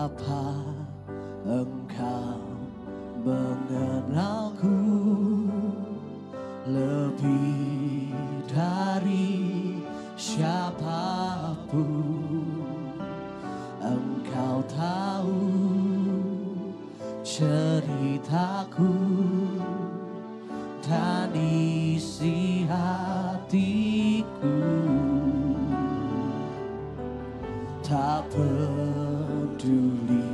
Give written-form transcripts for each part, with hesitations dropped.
Bapa, Engkau mengenalku lebih dari siapapun. Engkau tahu ceritaku dan isi hatiku. Tak peduli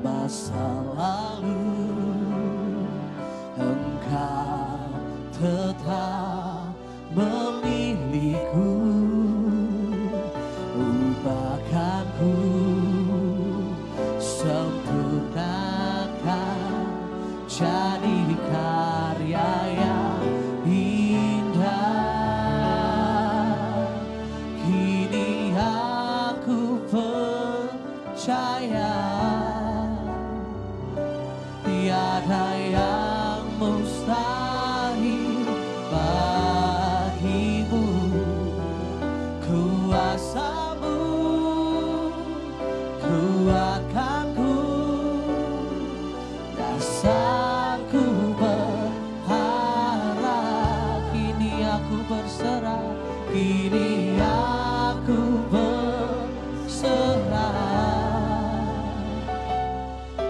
masa lalu, Engkau tetap memilihku. Ubahkanku, sempurnakan jadi karya yang indah. Kini aku percaya tiada yang mustahil bagimu. Kuasamu kuatkanku, dasarku berharap. Kini aku berserah, kini aku berserah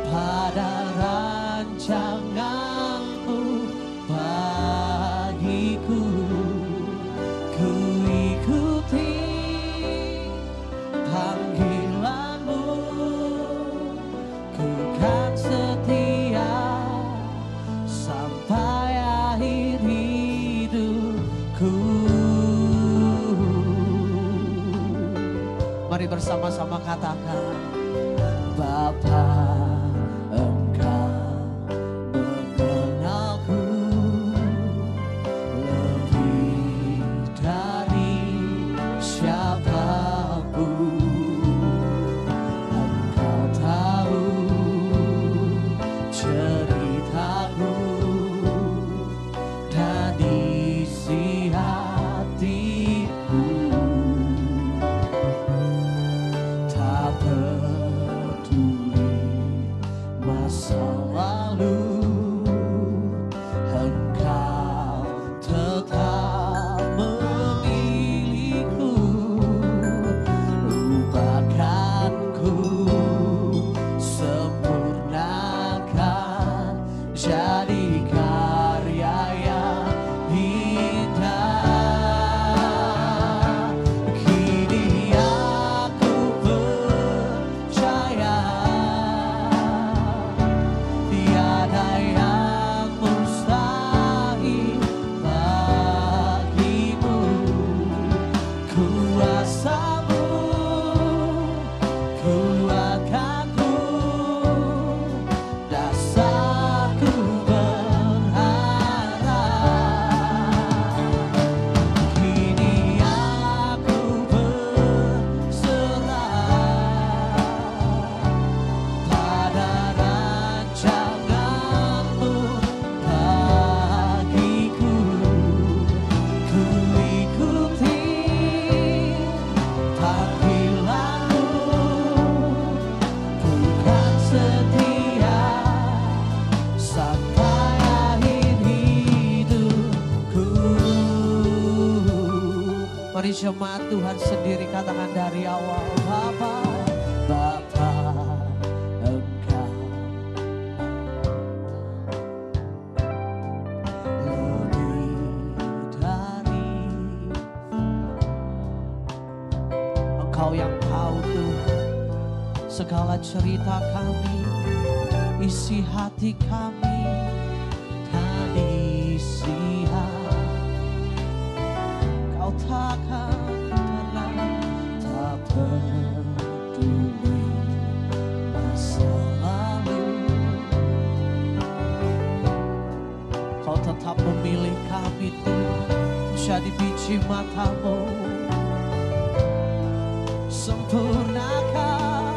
pada rancanganmu bagiku. Ku ikuti panggilanmu, ku kan setia sampai akhir hidupku. Mari bersama-sama katakan, Bapa, Engkau mengenalku lebih dari siapapun. Engkau tahu ceritaku dan isi hatiku. Tak peduli masa lalu, Engkau tetap memilihku. Ubahkanku, sempurnakan jadi karya yang indah. Kini aku percaya tiada yang mustahil bagimu. Kuasamu kuatkanku, dasarku berharap. Kini aku berserah pada rancanganmu bagiku. Ku ikuti panggilanmu, ku kan setia sampai akhir hidupku. Mari jemaat Tuhan sendiri katakan dari awal, Bapa, Bapa, Engkau lebih dari. Engkau yang tahu Tuhan segala cerita kami, isi hati kami dan isi hati. Kau takkan pernah tak peduli masa lalu. Kau tetap memilih kami Tuhan jadi biji matamu. Sempurnakan,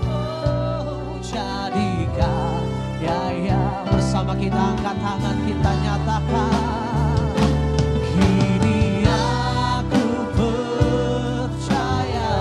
oh, jadikan ya bersama kita, angkat tangan kita nyatakan. Kini aku percaya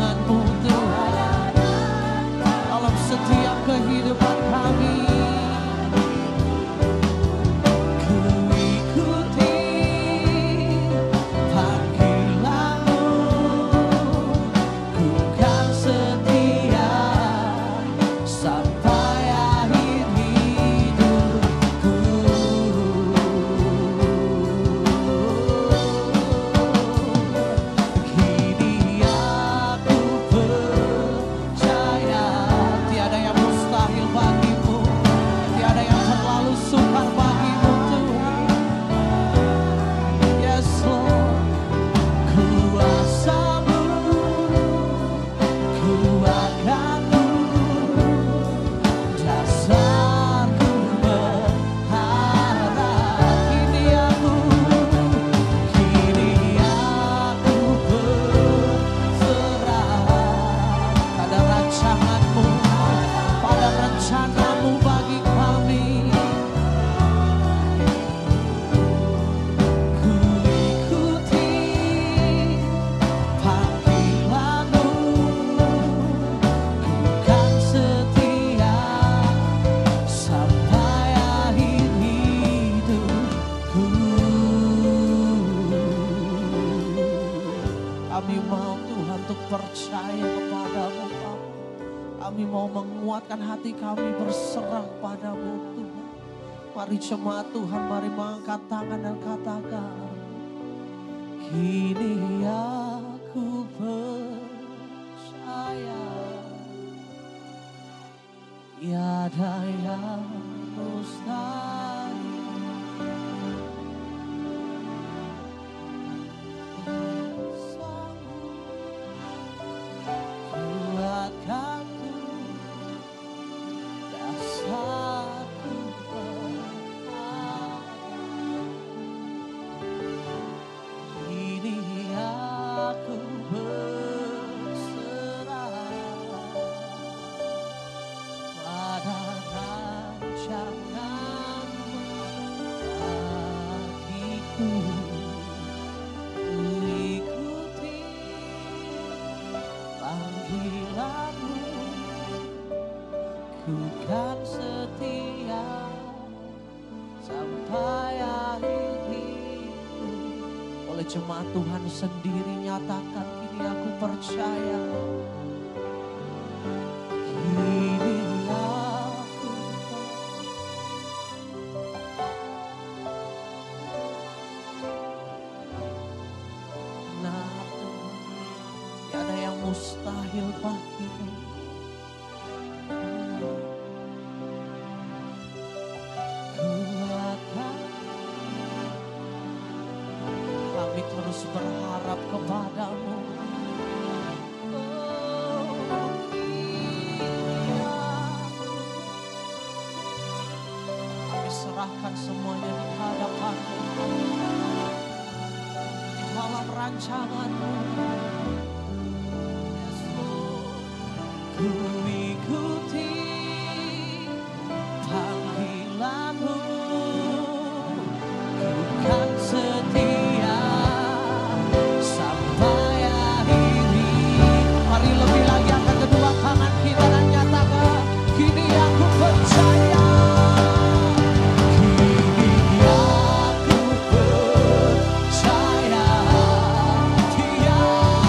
rancangan-Mu Tuhan dalam setiap kehidupan kami. Kami mau Tuhan untuk percaya kepadamu Bapa. Kami mau menguatkan hati kami berserah padamu Tuhan. Mari jemaat Tuhan, mari mengangkat tangan dan katakan, kini aku percaya, tiada yang mustahil. Ku kan setia sampai akhir hidup. Oleh jemaat Tuhan sendiri nyatakan, kini aku percaya, kini aku nah, tiada yang mustahil bagimu. Kami terus berharap kepadamu. Kami serahkan semuanya di hadapan-Mu, di dalam rancangan-Mu. Yes, Lord. Ku ikuti panggilan-Mu, ku kan setia sampai akhir hidup. Mari lebih lagi angkat kedua tangan kita dan nyatakan, kini aku percaya. Kini aku percaya, tiada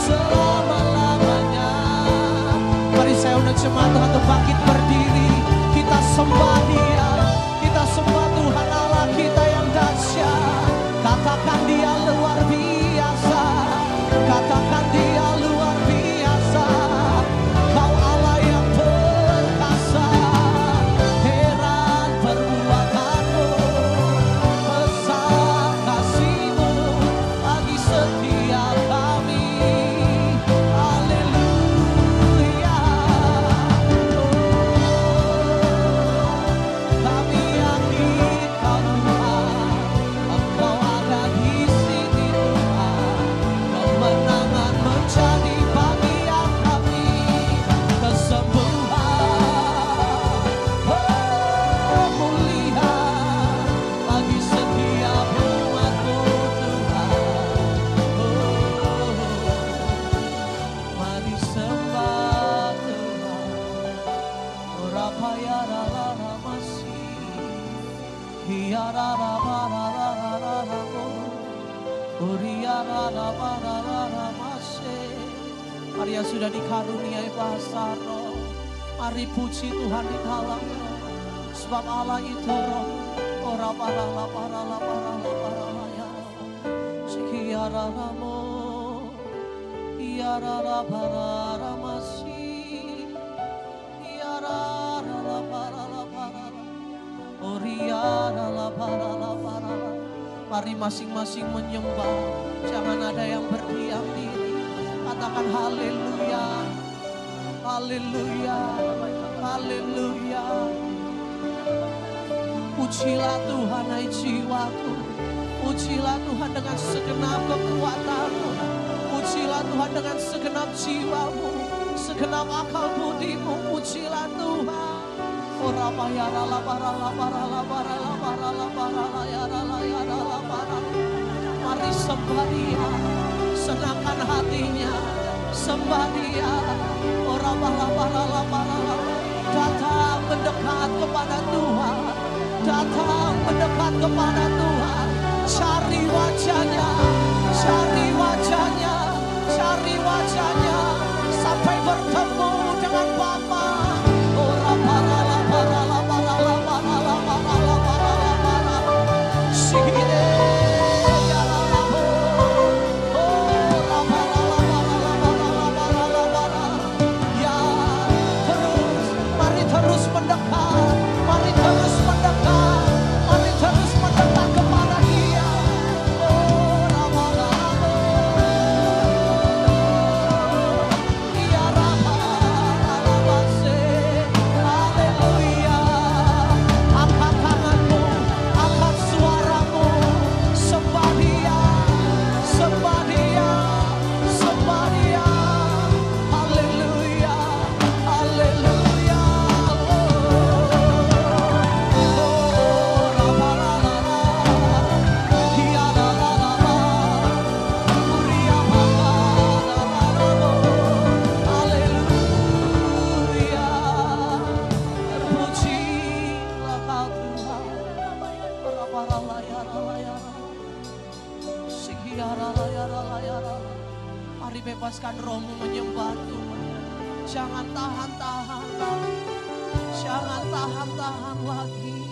selama-lamanya. Mari saya undang jemaat Tuhan untuk bangkit berdiri. Kita sembah Dia, kita sembah Tuhan Allah kita yang dahsyat. Katakan Dia luar biasa, katakan Dia luar biasa. Kau Allah yang perkasa, heran perbuatanmu, besar kasih-Mu bagi setiap kami. Haleluya. Kami yakin Kau Tuhan, Engkau ada di sini Tuhan. Kemenangan menjadi bagian kami, kesembuhan, pemulihan bagi setiap umat-Mu Tuhan. Mari sembah Tuhan. Orapa ya rara masih, ya rara rara masih. Mari yang sudah dikaruniai bahasa roh, mari puji Tuhan di dalam roh. Sebab Allah itu roh. Ora parala parala parala parala ya. Sekiara ramo, ya rara parara masih, ya rara parala parala, oriara la parala parala. Mari masing-masing menyembah, jangan ada yang berdiam diri. Katakan haleluya, haleluya, haleluya. Pujilah Tuhan hai jiwaku, pujilah Tuhan dengan segenap kekuatanmu, pujilah Tuhan dengan segenap jiwamu, segenap akal budimu, pujilah Tuhan. Ora bayara la bara la bara la bara la bara la bara la yara la yara la bara. Mari sembah Dia, senangkan hatinya, sembah Dia. Ora bara bara la bara la. Datang mendekat kepada Tuhan, datang mendekat kepada Tuhan. Cari wajahnya, cari wajahnya, cari wajahnya sampai bertemu dengan Bapa. Ora bara la bara la bara la bara la bara la bara la bara. Sigine ya la la bo. Ora bara la bara la bara la bara la bara. Ya terus, mari terus mendekat, mari terus mendekat, mari terus mendekat kepada Dia. Ora bara la bo. Ya la bara la base. Haleluya. Angkat tanganmu, angkat suaramu, sembah Dia, sembah Dia, sembah Dia. Haleluya, haleluya. Oh, rabarara, ya rabarara, uria makarara. Haleluya. Terpujilah Kau Tuhan. Rabarala ya rala ya rala. Sikiara la ya rala ya rala. Mari bebaskan rohmu menyembah Tuhan. Jangan tahan-tahan lagi. Jangan tahan-tahan lagi.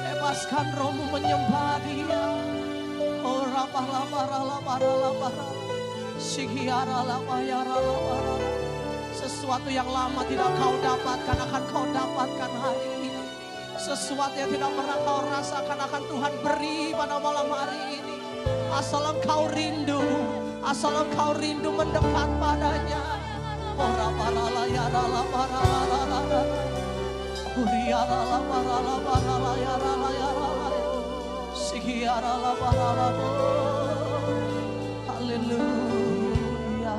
Bebaskan rohmu menyembah Dia. Oh rapala parala parala parala. Sikiara la ya rala parala. Sesuatu yang lama tidak kau dapatkan akan kau dapatkan hari ini. Sesuatu yang tidak pernah kau rasakan akan Tuhan beri pada malam hari ini. Asal engkau rindu, asal engkau rindu mendekat padanya. Ora parala ya rala parala rala. Uria rala parala parala ya rala ya rala. Sikiara la parala. Haleluya.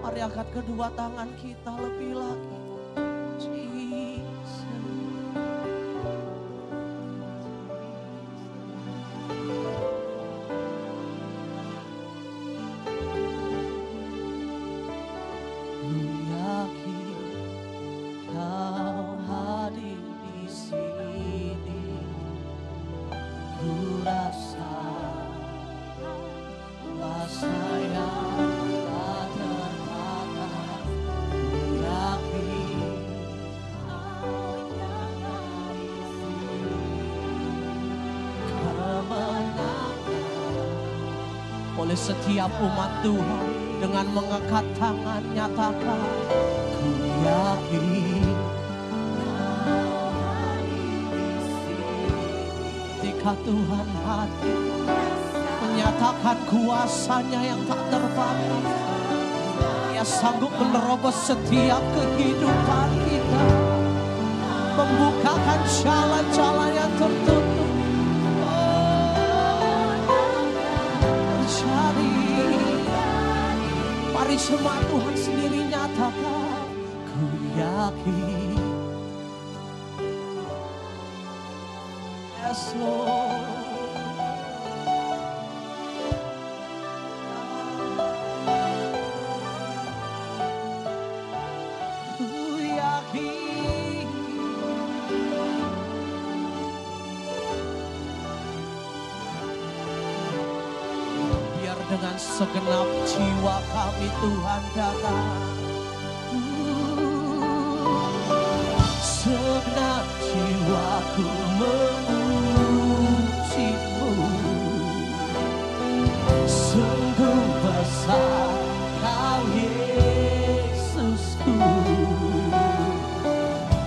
Mari angkat kedua tangan kita lebih lagi. Jesus. Ku yakin Kau hadir di sini. Ku rasa rasa yang tak oleh setiap umat Tuhan dengan mengangkat tangan nyatakan, ku yakin ketika Tuhan hadir menyatakan kuasanya yang tak terbatas, Dia sanggup menerobos setiap kehidupan kita, membukakan jalan-jalan yang tertutup. Mari semua Tuhan sendiri nyatakan, ku yakin. Yes Lord. Ku yakin. Biar dengan segenap jiwa kami Tuhan datang, segenap jiwaku memujimu. Sungguh besar Kau Yesusku,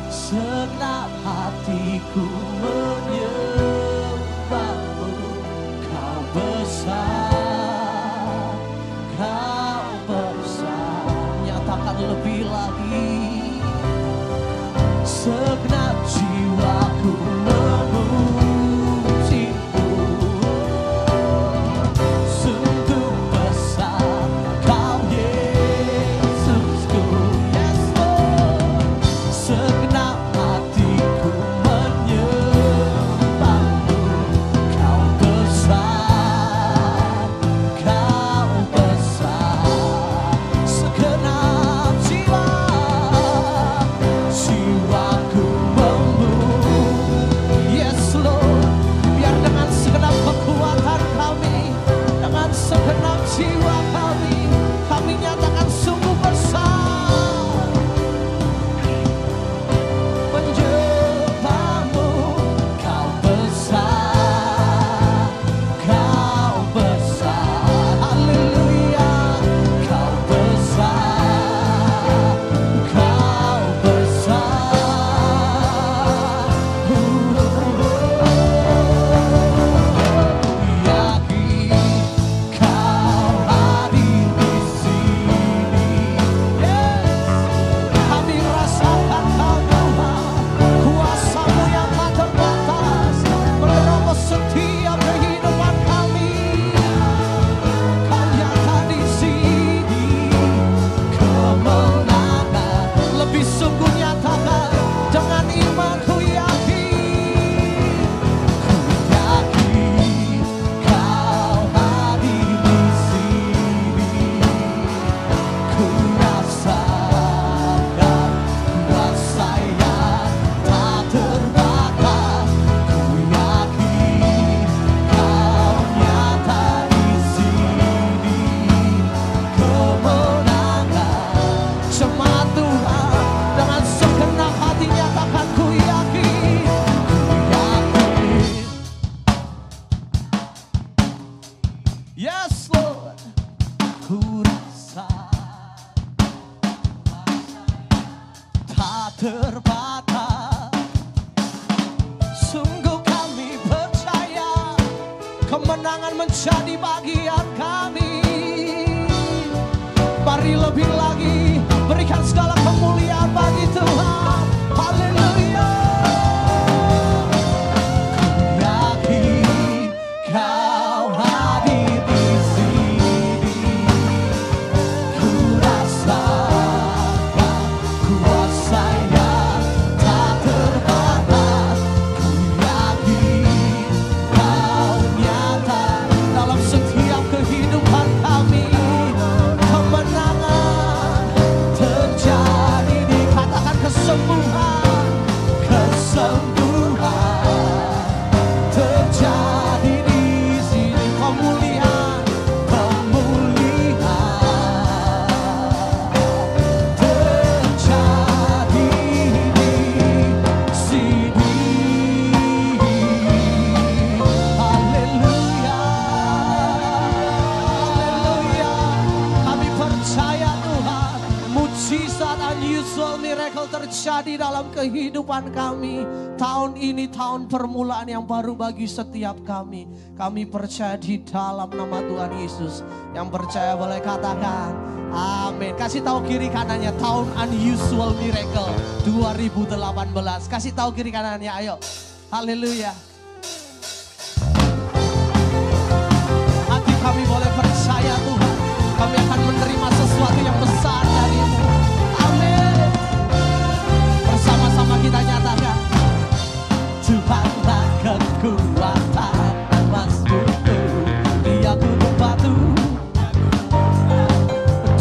segenap hatiku menyembahmu. Kau besar, Kau besar. Nyatakan lebih lagi, segenap jiwaku memujimu. Sungguh besar Kau Yesusku. Yes Lord. Segenap hatiku menyembahmu. Kau besar, Kau besar. Segenap jiwaku yes Lord. Biar dengan segenap kekuatan kami, dengan segenap jiwa kami nyatakan sungguh besar menyembahmu. Kau besar, Kau besar. Haleluya. Kau besar, Kau besar. Yakin Kau hadir di sini. Kami rasakan Kau Tuhan, kuasa-Mu yang tak terbatas menerobos setiap kehidupan kami. Kau nyata di sini, kemenangan lebih sungguh nyatakan dengan imanku yakin. Ku yakin Kau hadir di sini. Ku rasakan kuasa yang tak terbatas. Ku yakin Kau nyata di sini, kemenangan. Jemaat Tuhan dengan segenap hati nyatakan ku yakin, ku yakin. Yes Lord. Ku rasa tak terbatas. Sungguh kami percaya kemenangan menjadi bagian kami. Mari lebih lagi berikan segala kemuliaan bagi Tuhan. Haleluya. Ku yakin Kau hadir di sini. Ku rasakan kuasa yang tak terbatas. Ku yakin Kau nyata dalam setiap kehidupan kami. Kemenangan terjadi, dikatakan kesembuhan. unusual miracle terjadi dalam kehidupan kami. Tahun ini tahun permulaan yang baru bagi setiap kami. Kami percaya di dalam nama Tuhan Yesus. Yang percaya boleh katakan amin. Kasih tahu kiri kanannya tahun unusual miracle 2018. Kasih tahu kiri kanannya, ayo. Haleluya. Hati kami boleh percaya Tuhan. Kami akan menerima sesuatu yang besar dari-Mu. Amin. Bersama-sama kita nyatakan. Tuhanlah kekuatan dan masjidku. Dia gunung batu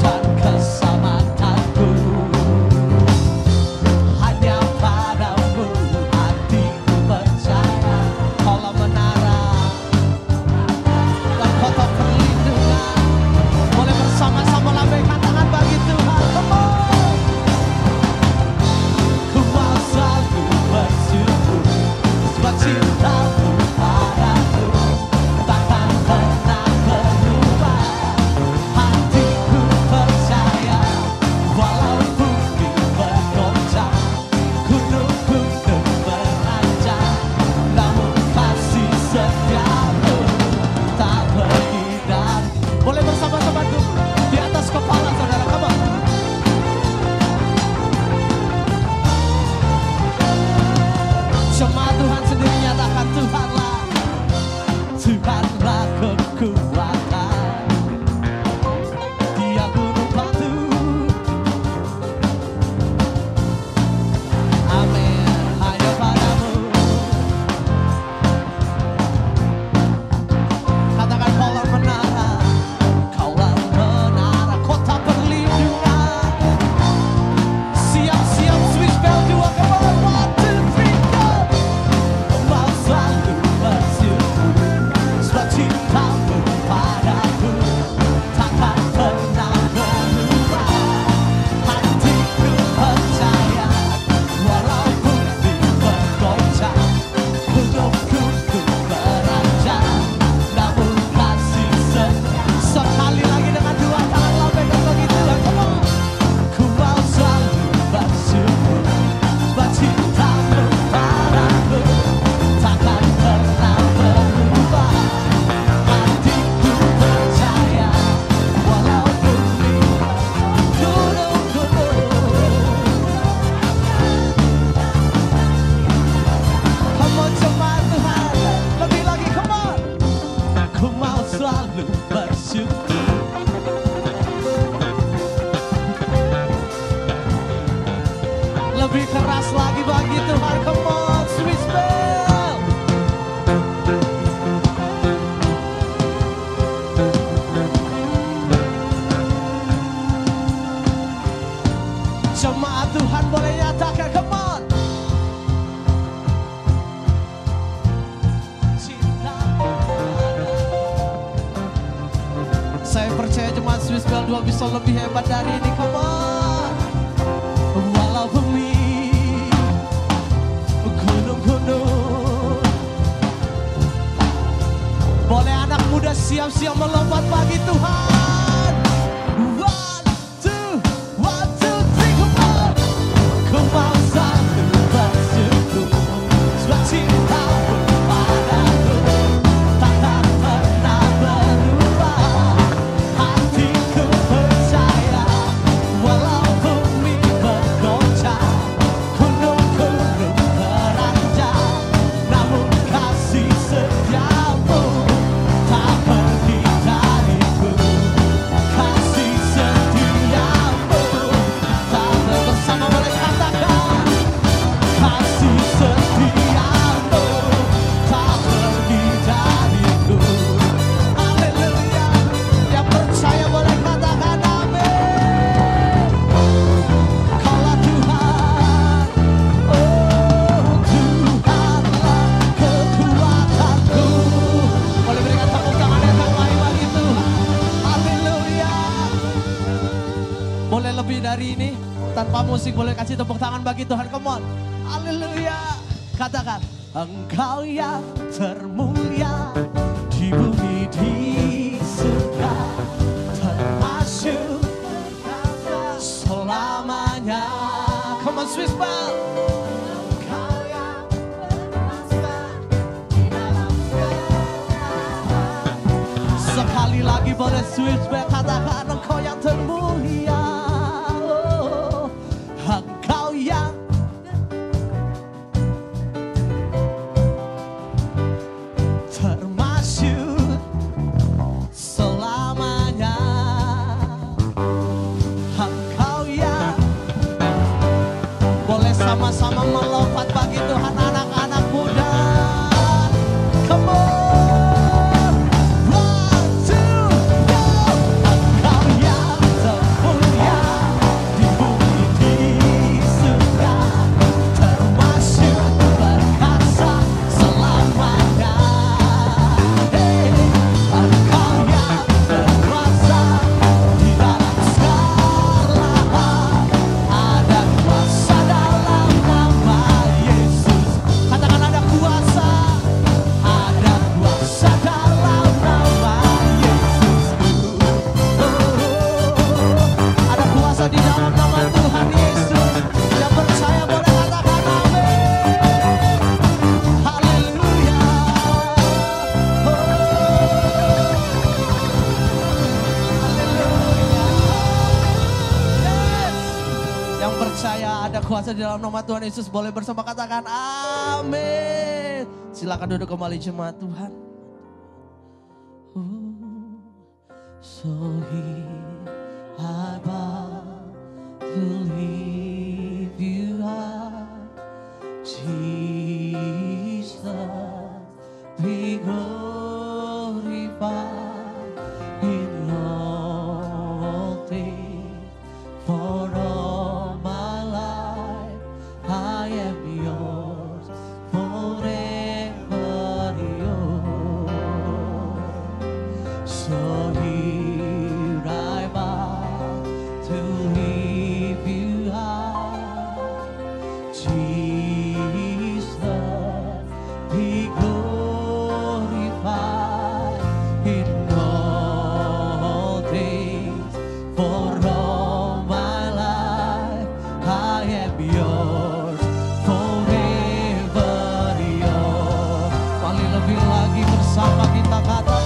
dan keselamatanku. Hanya padamu hatiku percaya. Kaulah menara dan kota perlindungan. Boleh bersama-sama lambaikan tangan bagi Tuhan. Come on. Ku mau selalu bersyukur sebab cinta-Mu padaku takkan pernah berubah. Hatiku percaya walau bumi bergoncang, gunung-gunung beranjak, namun kasih setia-Mu tak pergi dari. Boleh bersama-sama di atas kepala saudara, come on. Jemaat Tuhan sendiri nyatakan Tuhanlah kekuatan. Dia gunung batu. Amin. Hanya padamu. Katakan kaulah menara. Kaulah menara, kota perlindungan. Siap-siap switch bell 2 ke bawah. 1, 2, 3, go. Mau selalu bersyukur sebab cinta-Mu padaku takkan pernah berubah. Hatiku percaya walau bumi bergoncang, gunung-gunung beranjak, namun kasih setia. Sekali lagi dengan dua tangan lambaikan bagi Tuhan. Come on. Ku mau selalu bersyukur sebab cinta-Mu padaku takkan pernah berubah. Hatiku percaya walau bumi gunung-gunung. Come on jemaat Tuhan, lebih lagi, come on. Ku mau selalu bersyukur. Lebih keras lagi bagi Tuhan, come on, switch bell. Jemaat Tuhan boleh nyatakan, come on. Cinta-Mu padaku. Saya percaya jemaat Swiss Bell 2 bisa lebih hebat dari ini, come on. Walau bumi gunung-gunung. Boleh anak muda siap-siap melompat bagi Tuhan. 1, 2, 3, come on. Ku mau selalu bersyukur sebab cinta-Mu padaku takkan pernah berubah. Hatiku percaya walau bumi bergoncang, gunung-gunung beranjak, namun kasih setia-Mu tak pergi dariku. Kasih setia-Mu tak bersama boleh katakan. Kasih setia-Mu tak pergi dariku. Haleluya. Yang percaya boleh katakan amin. Kaulah Tuhan, oh Tuhanlah kekuatanku. Boleh berikan tepuk tangan yang terbaik bagi Tuhan. Haleluya. Boleh lebih dari ini? Tanpa musik boleh kasih tepuk tangan bagi Tuhan, come on. Haleluya. Katakan, Engkau yang termulia di bumi di surga, termasyur selamanya. on, Swiss bell. Sekali lagi boleh Swiss bell, katakan engkau yang termulia. Oh, engkau yang termasyur selamanya. Engkau yang boleh sama-sama melompat bagi Tuhan anak-anak muda. Come on, 1, 2, go. Engkau yang termulia di bumi di surga, termasyur berkasa selamanya. Hey, engkau yang berkuasa di dalam segala hal, ada kuasa dalam nama Yesus. Katakan ada kuasa dalam nama Yesus. Ada kuasa di dalam nama Tuhan Yesus. Yang percaya boleh katakan amin. Haleluya. Yes. Yang percaya ada kuasa di dalam nama Tuhan Yesus boleh bersama katakan amin. Silakan duduk kembali jemaat Tuhan. So here I bow to lift you high, Jesus, be glorified in all things. For all my life I am yours, forever yours. So here I bow to lift you high, Jesus, be glorified in all things. For all my life I am yours, forever yours. Paling lebih lagi bersama kita katakan.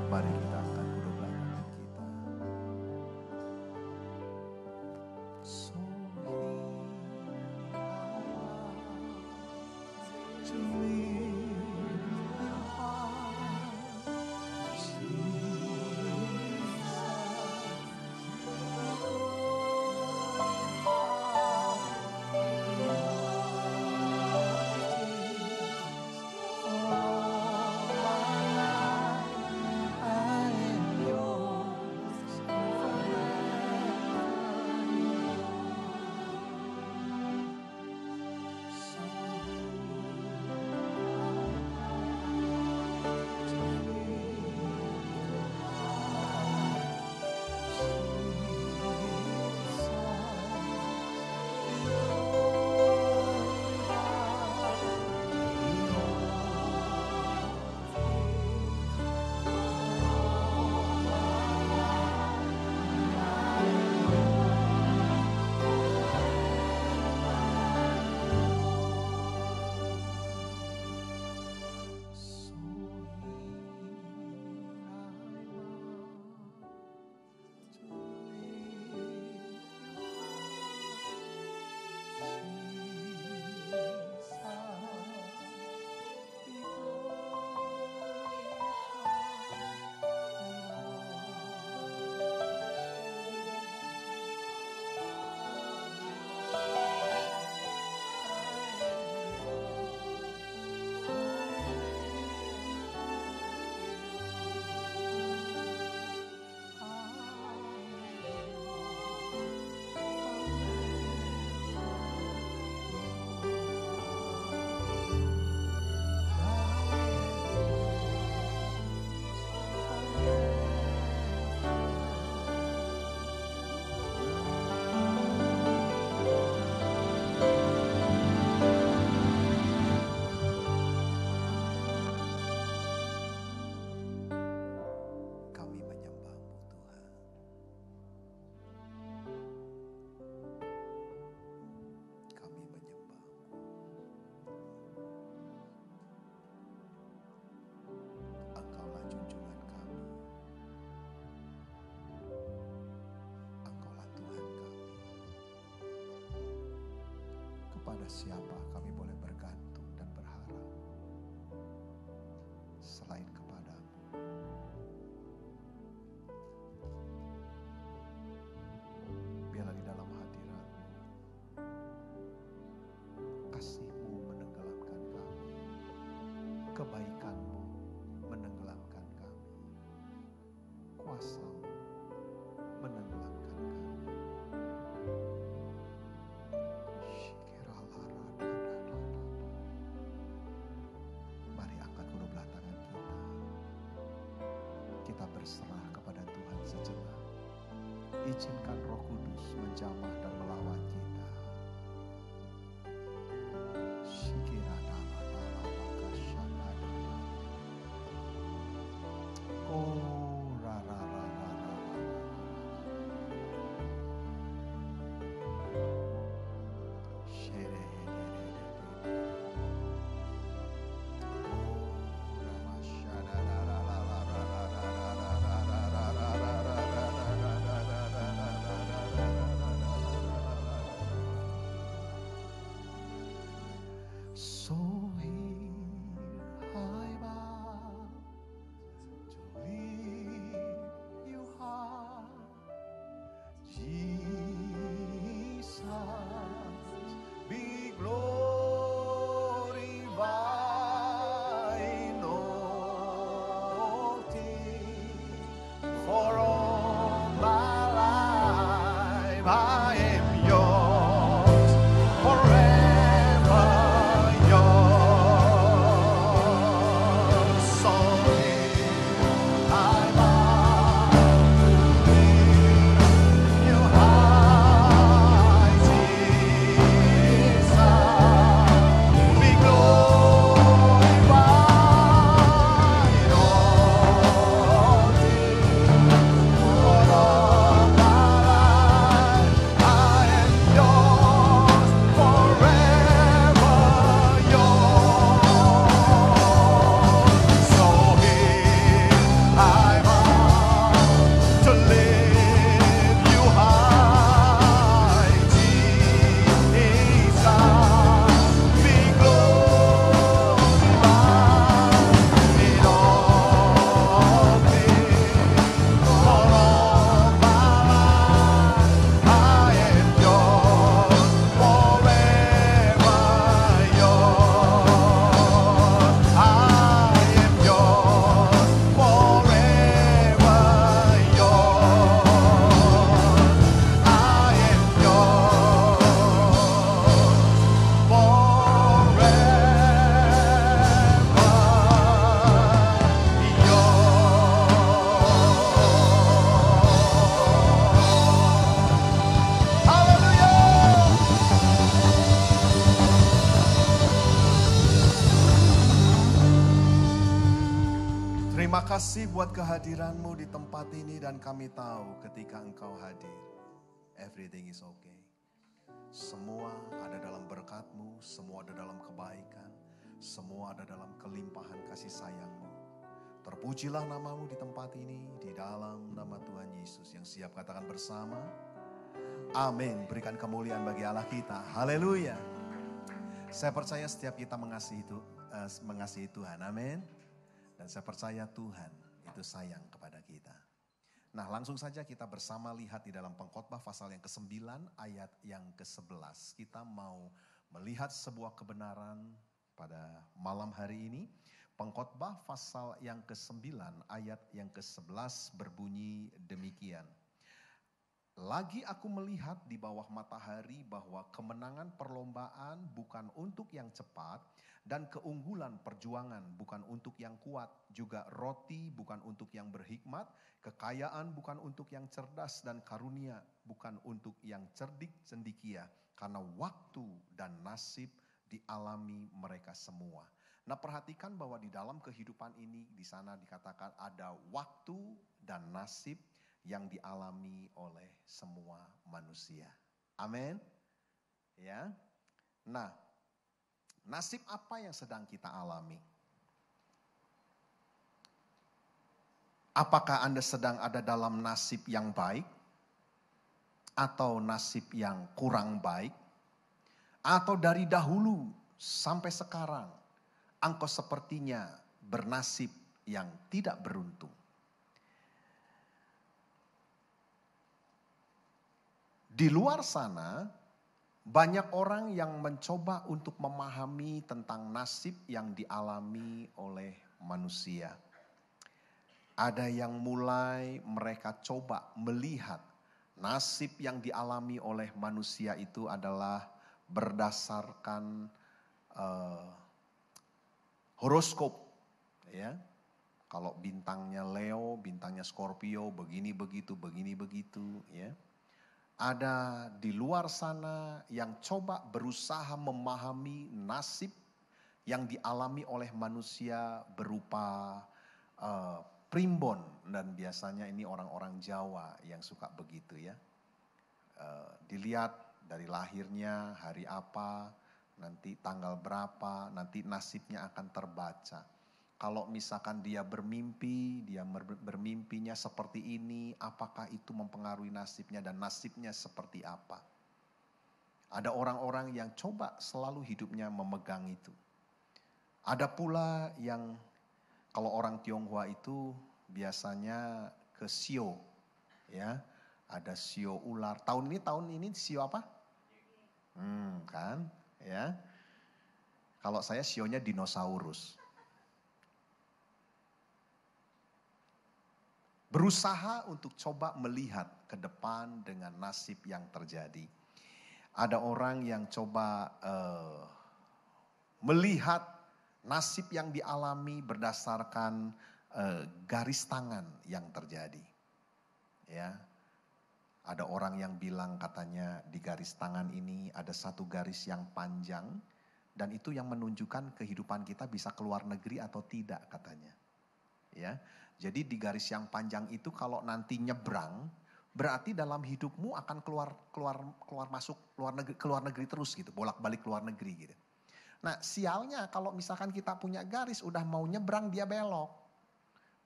Mari kita angkat kedua belah tangan kita. So kepada siapa kami boleh bergantung dan berharap selain kepadamu. Biarlah di dalam hadirat-Mu kasih-Mu menenggelamkan kami, kebaikan-Mu menenggelamkan kami, kuasa-Mu menenggelamkan kami. Mari angkat kedua belah tangan kita. Kita berserah kepada Tuhan sejenak. Izinkan Roh Kudus menjamah dan melawat kita. So here I bow to lift you high, Jesus, be glorified in all things. For all my life I am yours forever. Terima kasih buat kehadiran-Mu di tempat ini dan kami tahu ketika Engkau hadir, everything is okay. Semua ada dalam berkat-Mu, semua ada dalam kebaikan, semua ada dalam kelimpahan kasih sayang-Mu. Terpujilah nama-Mu di tempat ini, di dalam nama Tuhan Yesus. Yang siap katakan bersama, amin. Berikan kemuliaan bagi Allah kita, haleluya. Saya percaya setiap kita mengasihi Tuhan, amin. Dan saya percaya Tuhan itu sayang kepada kita. Nah, langsung saja kita bersama lihat di dalam Pengkhotbah pasal yang ke-9 ayat yang ke-11. Kita mau melihat sebuah kebenaran pada malam hari ini. Pengkhotbah pasal yang ke-9 ayat yang ke-11 berbunyi demikian. Lagi aku melihat di bawah matahari bahwa kemenangan perlombaan bukan untuk yang cepat, dan keunggulan perjuangan bukan untuk yang kuat, juga roti bukan untuk yang berhikmat, kekayaan bukan untuk yang cerdas, dan karunia bukan untuk yang cerdik cendikia, karena waktu dan nasib dialami mereka semua. Nah, perhatikan bahwa di dalam kehidupan ini, di sana dikatakan ada waktu dan nasib yang dialami oleh semua manusia. Amin. Ya. Nah, nasib apa yang sedang kita alami? Apakah Anda sedang ada dalam nasib yang baik? Atau nasib yang kurang baik? Atau dari dahulu sampai sekarang, engkau sepertinya bernasib yang tidak beruntung. Di luar sana, banyak orang yang mencoba untuk memahami tentang nasib yang dialami oleh manusia. Ada yang mulai mereka coba melihat nasib yang dialami oleh manusia itu adalah berdasarkan horoskop, ya. Kalau bintangnya Leo, bintangnya Scorpio, begini begitu, ya. Ada di luar sana yang coba berusaha memahami nasib yang dialami oleh manusia berupa primbon, dan biasanya ini orang-orang Jawa yang suka begitu ya. Dilihat dari lahirnya, hari apa, nanti tanggal berapa, nanti nasibnya akan terbaca. Kalau misalkan dia bermimpi, dia bermimpinya seperti ini, apakah itu mempengaruhi nasibnya dan nasibnya seperti apa? Ada orang-orang yang coba selalu hidupnya memegang itu. Ada pula yang kalau orang Tionghoa itu biasanya ke sio, ya. Ada sio ular. Tahun ini sio apa? Kan, ya. Kalau saya sionya dinosaurus. Berusaha untuk coba melihat ke depan dengan nasib yang terjadi. Ada orang yang coba melihat nasib yang dialami berdasarkan garis tangan yang terjadi. Ya, ada orang yang bilang katanya di garis tangan ini ada satu garis yang panjang dan itu yang menunjukkan kehidupan kita bisa keluar negeri atau tidak katanya. Ya. Jadi di garis yang panjang itu kalau nanti nyebrang, berarti dalam hidupmu akan keluar masuk keluar negeri terus gitu, bolak-balik keluar negeri gitu. Nah, sialnya kalau misalkan kita punya garis udah mau nyebrang dia belok.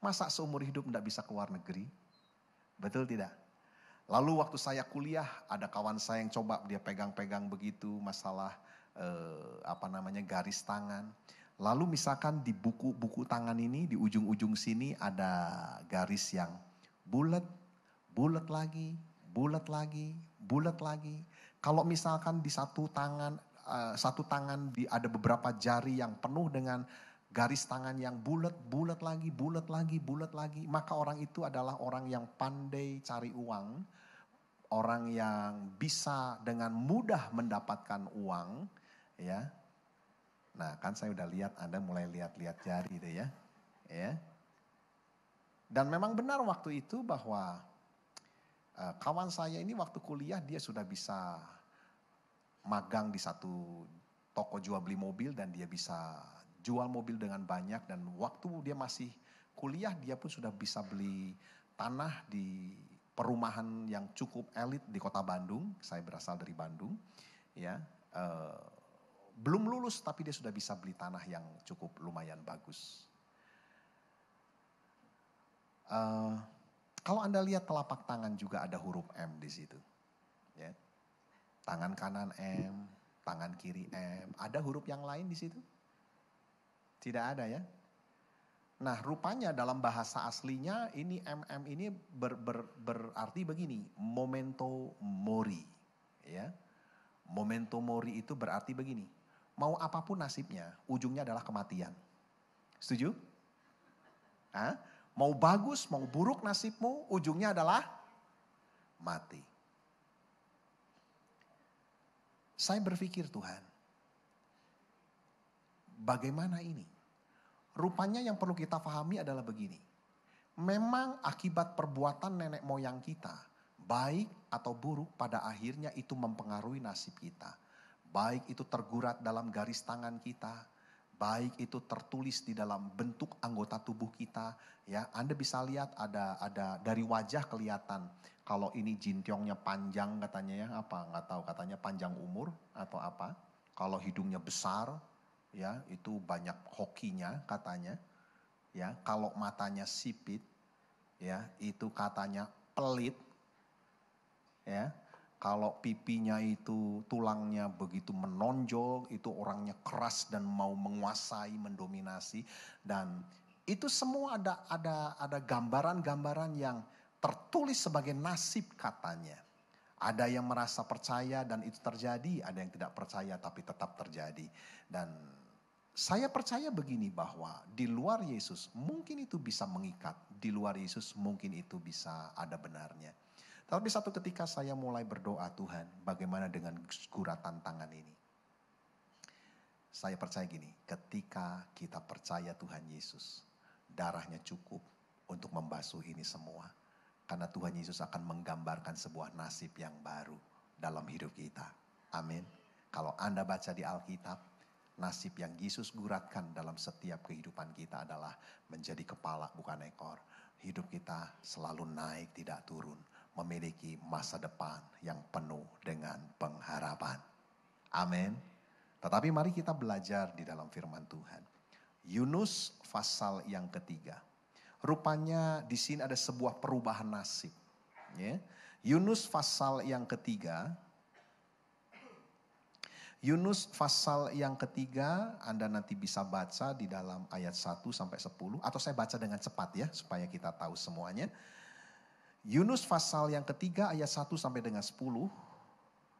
Masa seumur hidup enggak bisa keluar negeri? Betul tidak? Lalu waktu saya kuliah ada kawan saya yang coba dia pegang-pegang begitu masalah garis tangan. Lalu misalkan di buku tangan ini di ujung-ujung sini ada garis yang bulat, bulat lagi, bulat lagi, bulat lagi. Kalau misalkan di satu tangan ada beberapa jari yang penuh dengan garis tangan yang bulat, bulat lagi, bulat lagi, bulat lagi. Maka orang itu adalah orang yang pandai cari uang, orang yang bisa dengan mudah mendapatkan uang, ya. Nah, kan saya udah lihat Anda mulai lihat-lihat jari deh ya. Ya. Dan memang benar waktu itu bahwa kawan saya ini waktu kuliah dia sudah bisa magang di satu toko jual beli mobil dan dia bisa jual mobil dengan banyak, dan waktu dia masih kuliah dia pun sudah bisa beli tanah di perumahan yang cukup elit di kota Bandung. Saya berasal dari Bandung, ya. Belum lulus tapi dia sudah bisa beli tanah yang cukup lumayan bagus. Kalau Anda lihat telapak tangan juga ada huruf M di situ. Ya. Tangan kanan M, tangan kiri M. Ada huruf yang lain di situ? Tidak ada ya. Nah, rupanya dalam bahasa aslinya ini MM ini berarti begini, memento mori. Ya. Memento mori itu berarti begini. Mau apapun nasibnya, ujungnya adalah kematian. Setuju? Hah? Mau bagus, mau buruk nasibmu, ujungnya adalah mati. Saya berpikir Tuhan, bagaimana ini? Rupanya yang perlu kita pahami adalah begini. Memang akibat perbuatan nenek moyang kita, baik atau buruk pada akhirnya itu mempengaruhi nasib kita. Baik itu tergurat dalam garis tangan kita, baik itu tertulis di dalam bentuk anggota tubuh kita, ya. Anda bisa lihat ada dari wajah kelihatan kalau ini jintiongnya panjang katanya ya, apa nggak tahu katanya panjang umur atau apa. Kalau hidungnya besar, ya itu banyak hokinya katanya, ya. Kalau matanya sipit, ya itu katanya pelit, ya. Kalau pipinya itu tulangnya begitu menonjol, itu orangnya keras dan mau menguasai, mendominasi. Dan itu semua ada gambaran-gambaran yang tertulis sebagai nasib katanya. Ada yang merasa percaya dan itu terjadi, ada yang tidak percaya tapi tetap terjadi. Dan saya percaya begini bahwa di luar Yesus mungkin itu bisa mengikat, di luar Yesus mungkin itu bisa ada benarnya. Tapi satu ketika saya mulai berdoa, Tuhan, bagaimana dengan guratan tangan ini? Saya percaya gini, ketika kita percaya Tuhan Yesus, darahnya cukup untuk membasuh ini semua. Karena Tuhan Yesus akan menggambarkan sebuah nasib yang baru dalam hidup kita. Amin. Kalau Anda baca di Alkitab, nasib yang Yesus guratkan dalam setiap kehidupan kita adalah menjadi kepala bukan ekor. Hidup kita selalu naik tidak turun. Memiliki masa depan yang penuh dengan pengharapan. Amin. Tetapi mari kita belajar di dalam firman Tuhan. Yunus pasal yang ketiga. Rupanya di sini ada sebuah perubahan nasib. Ya. Yunus pasal yang ketiga. Yunus pasal yang ketiga, Anda nanti bisa baca di dalam ayat 1 sampai 10. Atau saya baca dengan cepat ya, supaya kita tahu semuanya. Yunus pasal yang ketiga ayat 1 sampai dengan 10.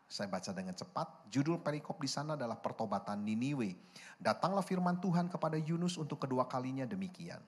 Saya baca dengan cepat. Judul perikop di sana adalah pertobatan Niniwe. Datanglah firman Tuhan kepada Yunus untuk kedua kalinya demikian.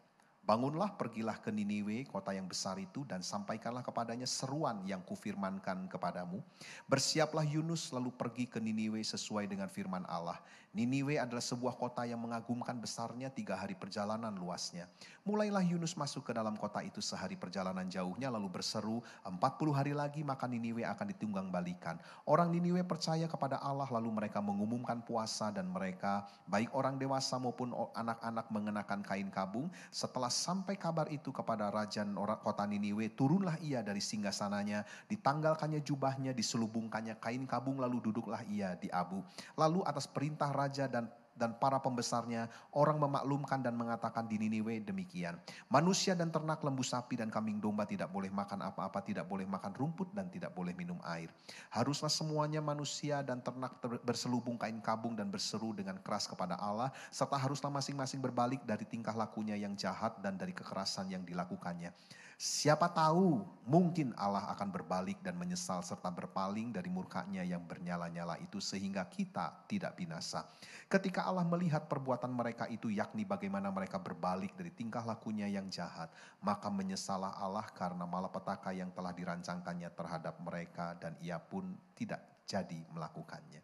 Bangunlah, pergilah ke Niniwe, kota yang besar itu, dan sampaikanlah kepadanya seruan yang kufirmankan kepadamu. Bersiaplah Yunus lalu pergi ke Niniwe sesuai dengan firman Allah. Niniwe adalah sebuah kota yang mengagumkan besarnya, 3 hari perjalanan luasnya. Mulailah Yunus masuk ke dalam kota itu sehari perjalanan jauhnya, lalu berseru, 40 hari lagi maka Niniwe akan ditunggang balikan. Orang Niniwe percaya kepada Allah, lalu mereka mengumumkan puasa, dan mereka, baik orang dewasa maupun anak-anak, mengenakan kain kabung. Setelah sampai kabar itu kepada raja kota Niniwe, turunlah ia dari singgasananya, ditanggalkannya jubahnya, diselubungkannya kain kabung, lalu duduklah ia di abu. Lalu atas perintah raja dan para pembesarnya, orang memaklumkan dan mengatakan di Niniwe demikian. Manusia dan ternak, lembu sapi dan kambing domba tidak boleh makan apa-apa, tidak boleh makan rumput dan tidak boleh minum air. Haruslah semuanya manusia dan ternak berselubung kain kabung dan berseru dengan keras kepada Allah, serta haruslah masing-masing berbalik dari tingkah lakunya yang jahat dan dari kekerasan yang dilakukannya. Siapa tahu mungkin Allah akan berbalik dan menyesal serta berpaling dari murkanya yang bernyala-nyala itu sehingga kita tidak binasa. Ketika Allah melihat perbuatan mereka itu, yakni bagaimana mereka berbalik dari tingkah lakunya yang jahat, maka menyesalah Allah karena malapetaka yang telah dirancangkannya terhadap mereka, dan ia pun tidak jadi melakukannya.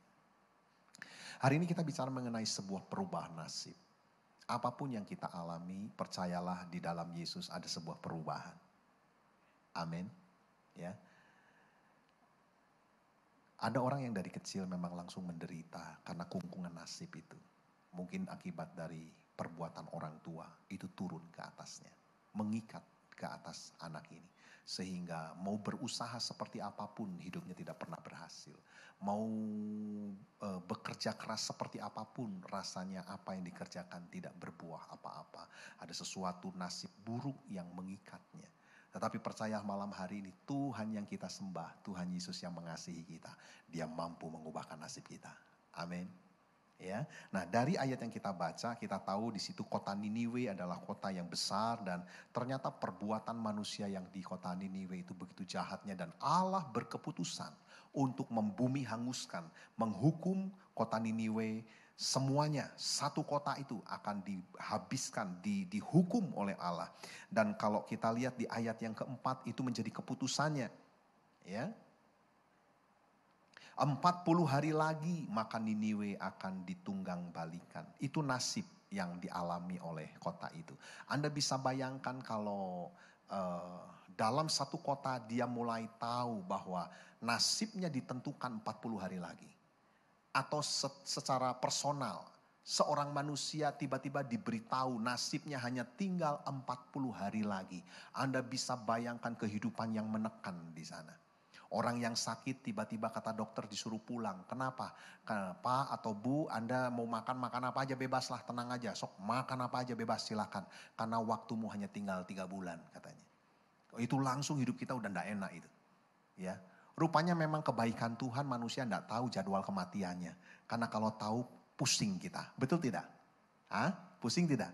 Hari ini kita bicara mengenai sebuah perubahan nasib. Apapun yang kita alami, percayalah di dalam Yesus ada sebuah perubahan. Amin. Ya. Ada orang yang dari kecil memang langsung menderita karena kungkungan nasib itu. Mungkin akibat dari perbuatan orang tua itu turun ke atasnya. Mengikat ke atas anak ini. Sehingga mau berusaha seperti apapun hidupnya tidak pernah berhasil. Mau bekerja keras seperti apapun rasanya apa yang dikerjakan tidak berbuah apa-apa. Ada sesuatu nasib buruk yang mengikatnya. Tetapi percaya malam hari ini Tuhan yang kita sembah, Tuhan Yesus yang mengasihi kita. Dia mampu mengubahkan nasib kita. Amin. Ya. Nah, dari ayat yang kita baca, kita tahu di situ kota Niniwe adalah kota yang besar, dan ternyata perbuatan manusia yang di kota Niniwe itu begitu jahatnya, dan Allah berkeputusan untuk membumi hanguskan, menghukum kota Niniwe. Semuanya, satu kota itu akan dihabiskan, dihukum oleh Allah. Dan kalau kita lihat di ayat yang keempat, itu menjadi keputusannya. Ya. 40 hari lagi maka Niniwe akan ditunggang balikan. Itu nasib yang dialami oleh kota itu. Anda bisa bayangkan kalau dalam satu kota dia mulai tahu bahwa nasibnya ditentukan 40 hari lagi. Atau secara personal, seorang manusia tiba-tiba diberitahu nasibnya hanya tinggal 40 hari lagi. Anda bisa bayangkan kehidupan yang menekan di sana. Orang yang sakit tiba-tiba kata dokter disuruh pulang. Kenapa? Pak atau Bu, Anda mau makan apa aja bebaslah, tenang aja. Sok makan apa aja bebas silakan. Karena waktumu hanya tinggal 3 bulan katanya. Itu langsung hidup kita udah gak enak itu. Ya. Rupanya memang kebaikan Tuhan manusia tidak tahu jadwal kematiannya. Karena kalau tahu pusing kita. Betul tidak? Hah? Pusing tidak?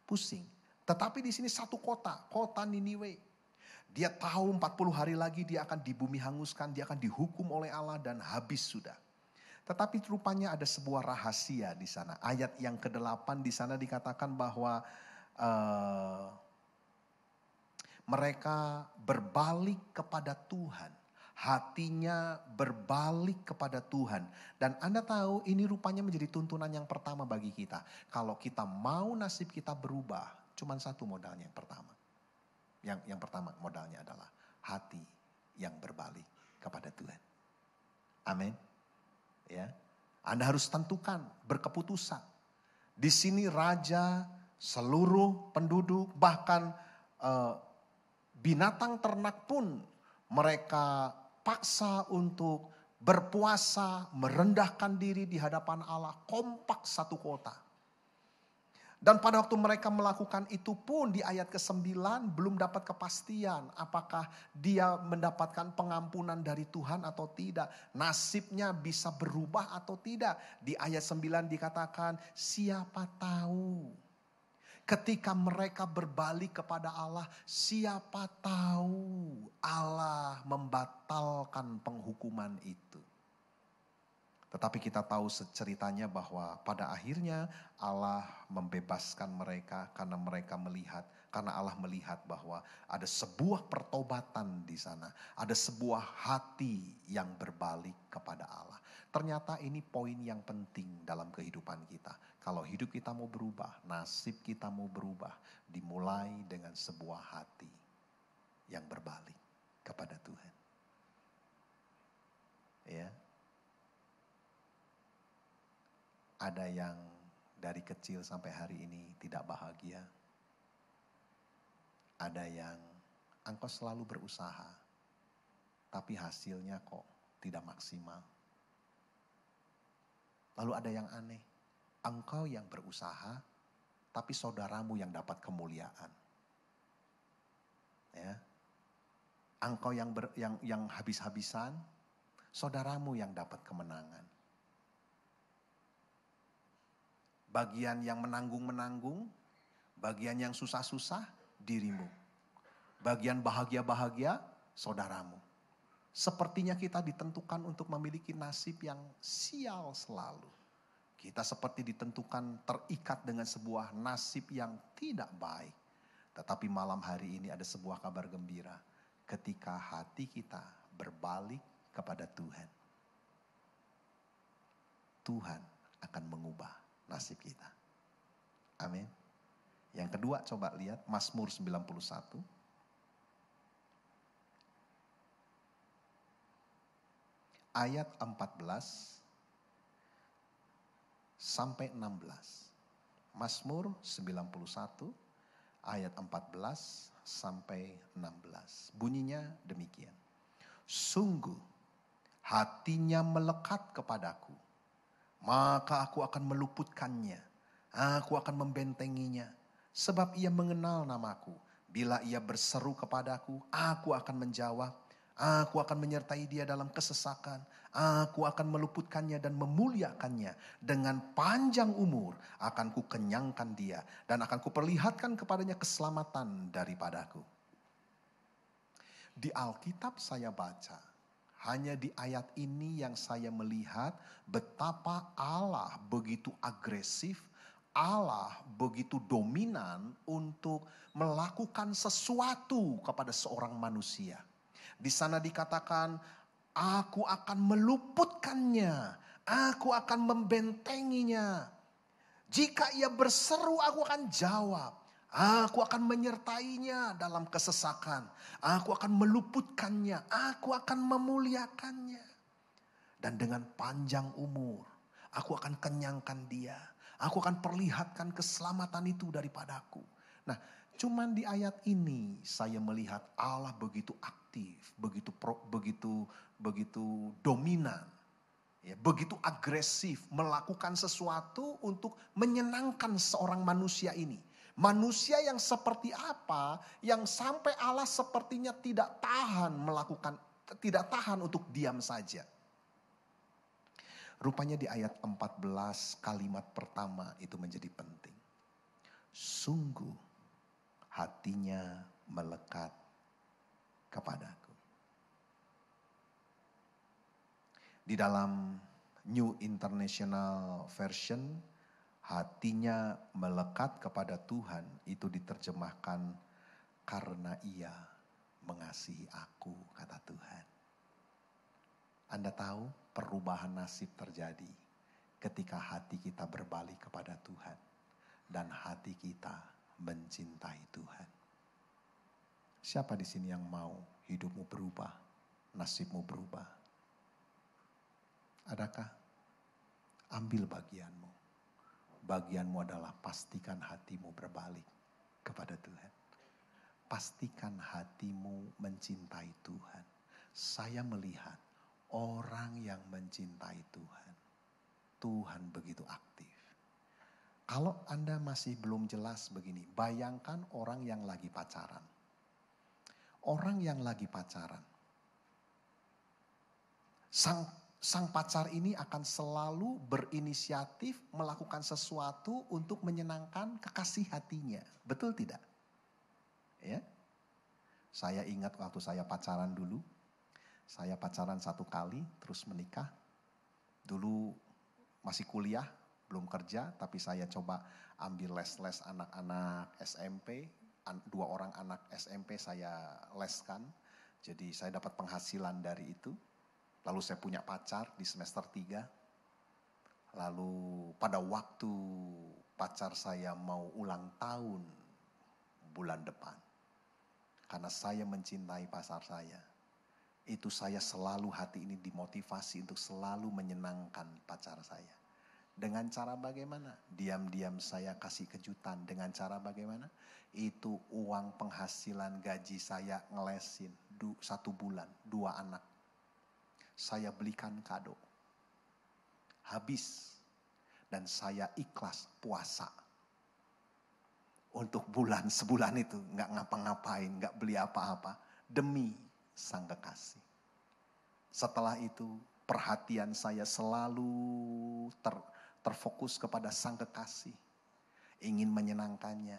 Pusing. Tetapi di sini satu kota Niniwe. Dia tahu 40 hari lagi dia akan di bumi hanguskan, dia akan dihukum oleh Allah dan habis sudah. Tetapi rupanya ada sebuah rahasia di sana. Ayat yang ke-8 di sana dikatakan bahwa mereka berbalik kepada Tuhan. Hatinya berbalik kepada Tuhan. Dan Anda tahu ini rupanya menjadi tuntunan yang pertama bagi kita. Kalau kita mau nasib kita berubah, cuma satu modalnya yang pertama. Yang pertama modalnya adalah hati yang berbalik kepada Tuhan. Amin. Ya, Anda harus tentukan, berkeputusan. Di sini raja, seluruh penduduk, bahkan binatang ternak pun mereka paksa untuk berpuasa, merendahkan diri di hadapan Allah, kompak satu kota. Dan pada waktu mereka melakukan itu pun di ayat ke-9 belum dapat kepastian apakah dia mendapatkan pengampunan dari Tuhan atau tidak. Nasibnya bisa berubah atau tidak. Di ayat 9 dikatakan siapa tahu. Ketika mereka berbalik kepada Allah, siapa tahu Allah membatalkan penghukuman itu. Tetapi kita tahu ceritanya bahwa pada akhirnya Allah membebaskan mereka karena mereka melihat, karena Allah melihat bahwa ada sebuah pertobatan di sana, ada sebuah hati yang berbalik kepada Allah. Ternyata ini poin yang penting dalam kehidupan kita. Kalau hidup kita mau berubah, nasib kita mau berubah, dimulai dengan sebuah hati yang berbalik kepada Tuhan. Ya. Ada yang dari kecil sampai hari ini tidak bahagia. Ada yang engkau selalu berusaha, tapi hasilnya kok tidak maksimal. Lalu ada yang aneh, engkau yang berusaha, tapi saudaramu yang dapat kemuliaan. Ya, engkau yang habis-habisan, saudaramu yang dapat kemenangan. Bagian yang menanggung-menanggung, bagian yang susah-susah, dirimu. Bagian bahagia-bahagia, saudaramu. Sepertinya kita ditentukan untuk memiliki nasib yang sial selalu. Kita seperti ditentukan terikat dengan sebuah nasib yang tidak baik. Tetapi malam hari ini ada sebuah kabar gembira. Ketika hati kita berbalik kepada Tuhan. Tuhan akan mengubah nasib kita. Amin. Yang kedua coba lihat Mazmur 91. Ayat 14 sampai 16. Mazmur 91 ayat 14 sampai 16. Bunyinya demikian. Sungguh hatinya melekat kepadaku. Maka aku akan meluputkannya, aku akan membentenginya, sebab ia mengenal namaku. Bila ia berseru kepadaku, aku akan menjawab, aku akan menyertai dia dalam kesesakan, aku akan meluputkannya dan memuliakannya. Dengan panjang umur akan kukenyangkan dia, dan akan kuperlihatkan kepadanya keselamatan daripadaku. Di Alkitab saya baca, hanya di ayat ini yang saya melihat betapa Allah begitu agresif, Allah begitu dominan untuk melakukan sesuatu kepada seorang manusia. Di sana dikatakan, aku akan meluputkannya, aku akan membentenginya. Jika ia berseru, aku akan jawab. Aku akan menyertainya dalam kesesakan. Aku akan meluputkannya. Aku akan memuliakannya. Dan dengan panjang umur, aku akan kenyangkan dia. Aku akan perlihatkan keselamatan itu daripadaku. Nah, cuman di ayat ini saya melihat Allah begitu aktif, begitu dominan, ya, begitu agresif melakukan sesuatu untuk menyenangkan seorang manusia ini. Manusia yang seperti apa, yang sampai Allah sepertinya tidak tahan melakukan tidak tahan untuk diam saja. Rupanya di ayat 14 kalimat pertama itu menjadi penting. Sungguh hatinya melekat kepadaku. Di dalam New International Version, hatinya melekat kepada Tuhan itu diterjemahkan karena Ia mengasihi aku, kata Tuhan. Anda tahu perubahan nasib terjadi ketika hati kita berbalik kepada Tuhan dan hati kita mencintai Tuhan. Siapa di sini yang mau hidupmu berubah, nasibmu berubah? Adakah? Ambil bagianmu. Bagianmu adalah pastikan hatimu berbalik kepada Tuhan. Pastikan hatimu mencintai Tuhan. Saya melihat orang yang mencintai Tuhan, Tuhan begitu aktif. Kalau Anda masih belum jelas begini, bayangkan orang yang lagi pacaran. Orang yang lagi pacaran. Sang pacar ini akan selalu berinisiatif melakukan sesuatu untuk menyenangkan kekasih hatinya. Betul tidak? Ya. Saya ingat waktu saya pacaran dulu. Saya pacaran 1 kali, terus menikah. Dulu masih kuliah, belum kerja, tapi saya coba ambil les-les anak-anak SMP. 2 orang anak SMP saya leskan. Jadi saya dapat penghasilan dari itu. Lalu saya punya pacar di semester 3. Lalu pada waktu pacar saya mau ulang tahun bulan depan. Karena saya mencintai pacar saya. Itu saya selalu hati ini dimotivasi untuk selalu menyenangkan pacar saya. Dengan cara bagaimana? Diam-diam saya kasih kejutan. Dengan cara bagaimana? Itu uang penghasilan gaji saya ngelesin 1 bulan, 2 anak. Saya belikan kado. Habis. Dan saya ikhlas puasa. Untuk sebulan itu. Gak ngapa-ngapain, gak beli apa-apa. Demi sang kekasih. Setelah itu perhatian saya selalu terfokus kepada sang kekasih. Ingin menyenangkannya,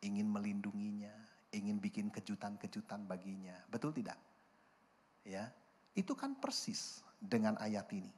ingin melindunginya, ingin bikin kejutan-kejutan baginya. Betul tidak? Ya, itu kan persis dengan ayat ini.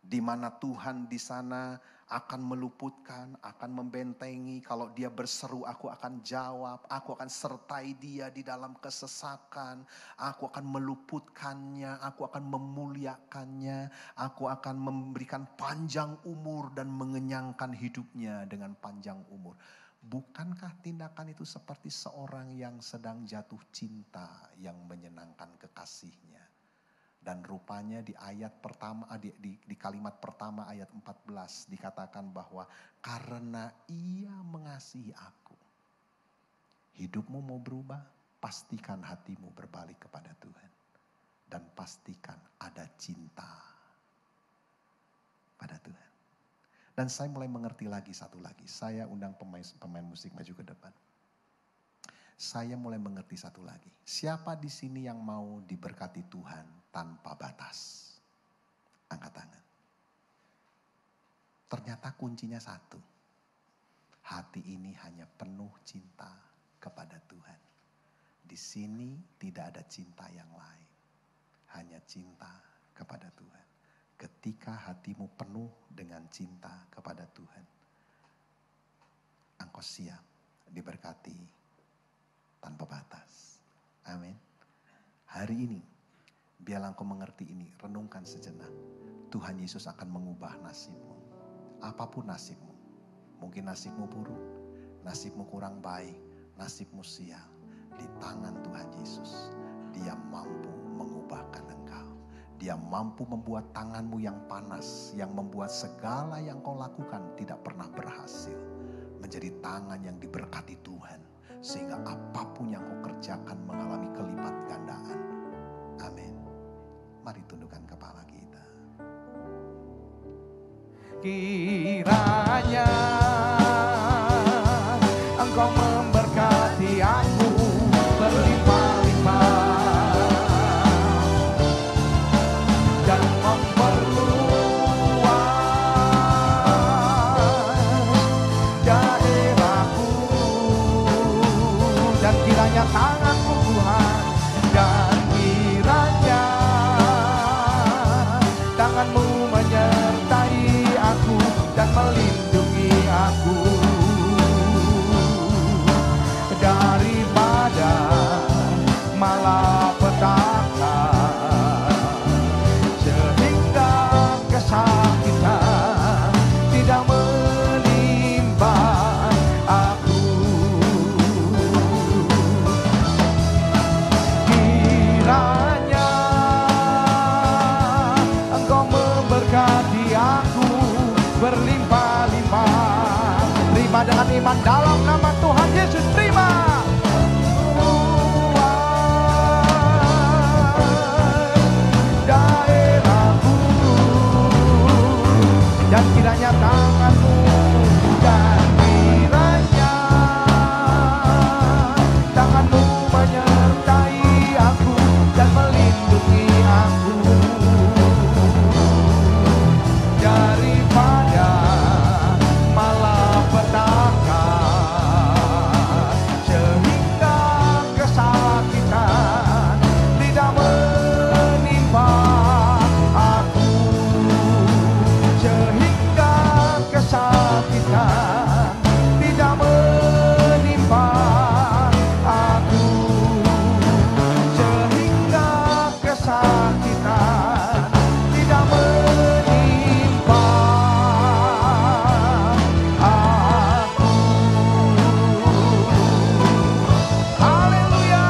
Di mana Tuhan di sana akan meluputkan, akan membentengi. Kalau dia berseru, aku akan jawab. Aku akan sertai dia di dalam kesesakan. Aku akan meluputkannya. Aku akan memuliakannya. Aku akan memberikan panjang umur dan mengenyangkan hidupnya dengan panjang umur. Bukankah tindakan itu seperti seorang yang sedang jatuh cinta yang menyenangkan kekasihnya? Dan rupanya di ayat pertama, di kalimat pertama ayat 14 dikatakan bahwa karena Ia mengasihi aku. Hidupmu mau berubah, pastikan hatimu berbalik kepada Tuhan. Dan pastikan ada cinta pada Tuhan. Dan saya mulai mengerti lagi satu lagi. Saya undang pemain musik maju ke depan. Saya mulai mengerti satu lagi. Siapa di sini yang mau diberkati Tuhan tanpa batas? Angkat tangan. Ternyata kuncinya satu. Hati ini hanya penuh cinta kepada Tuhan. Di sini tidak ada cinta yang lain. Hanya cinta kepada Tuhan. Ketika hatimu penuh dengan cinta kepada Tuhan, engkau siap diberkati tanpa batas. Amin. Hari ini, biarlah engkau mengerti ini, renungkan sejenak. Tuhan Yesus akan mengubah nasibmu. Apapun nasibmu. Mungkin nasibmu buruk, nasibmu kurang baik, nasibmu sial. Di tangan Tuhan Yesus, Dia mampu mengubahkan engkau. Dia mampu membuat tanganmu yang panas, yang membuat segala yang kau lakukan tidak pernah berhasil. Menjadi tangan yang diberkati Tuhan. Sehingga apapun yang kau kerjakan mengalami kelipat gandaan. Amin. Mari tundukkan kepala kita. Kiranya Engkau memberkati aku berlimpah-limpah. berlimpah-limpah. Terima dengan iman dalam nama Tuhan Yesus, terima. Daerahku dan kiranya tanganmu dan kiranya tanganmu menyertai aku dan melindungi aku daripada malapetaka sehingga kesakitan tidak menimpa aku, sehingga kesakitan tidak menimpa aku, sehingga kesakitan tidak menimpa aku. Haleluya.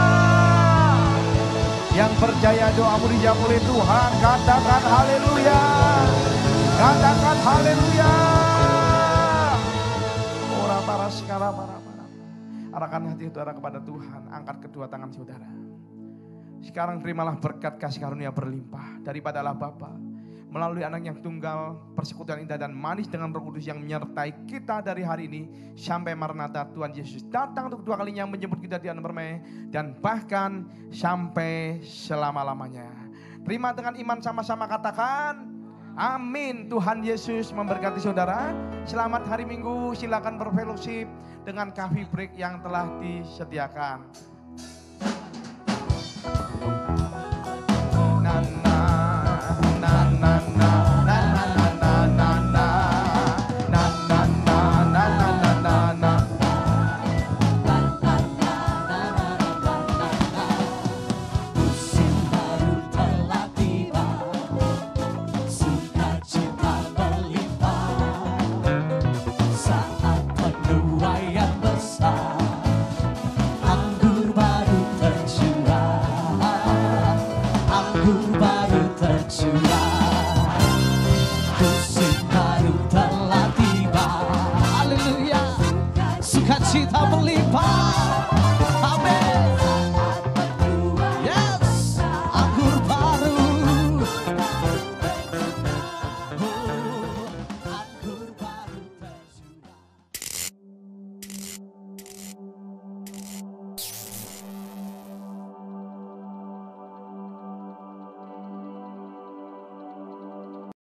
Yang percaya doamu dijawab oleh Tuhan, katakan haleluya. Katakan haleluya. Ora para sekala para. Arahkan hati saudara kepada Tuhan, angkat kedua tangan saudara. Sekarang terimalah berkat kasih karunia berlimpah daripada Allah Bapa melalui anak yang tunggal, persekutuan indah dan manis dengan Roh Kudus yang menyertai kita dari hari ini sampai Maranatha. Tuhan Yesus datang untuk kedua kalinya menjemput kita di alam permai dan bahkan sampai selama-lamanya. Terima dengan iman, sama-sama katakan amin. Tuhan Yesus memberkati saudara. Selamat hari Minggu. Silakan berfellowship dengan coffee break yang telah disediakan. Sukacita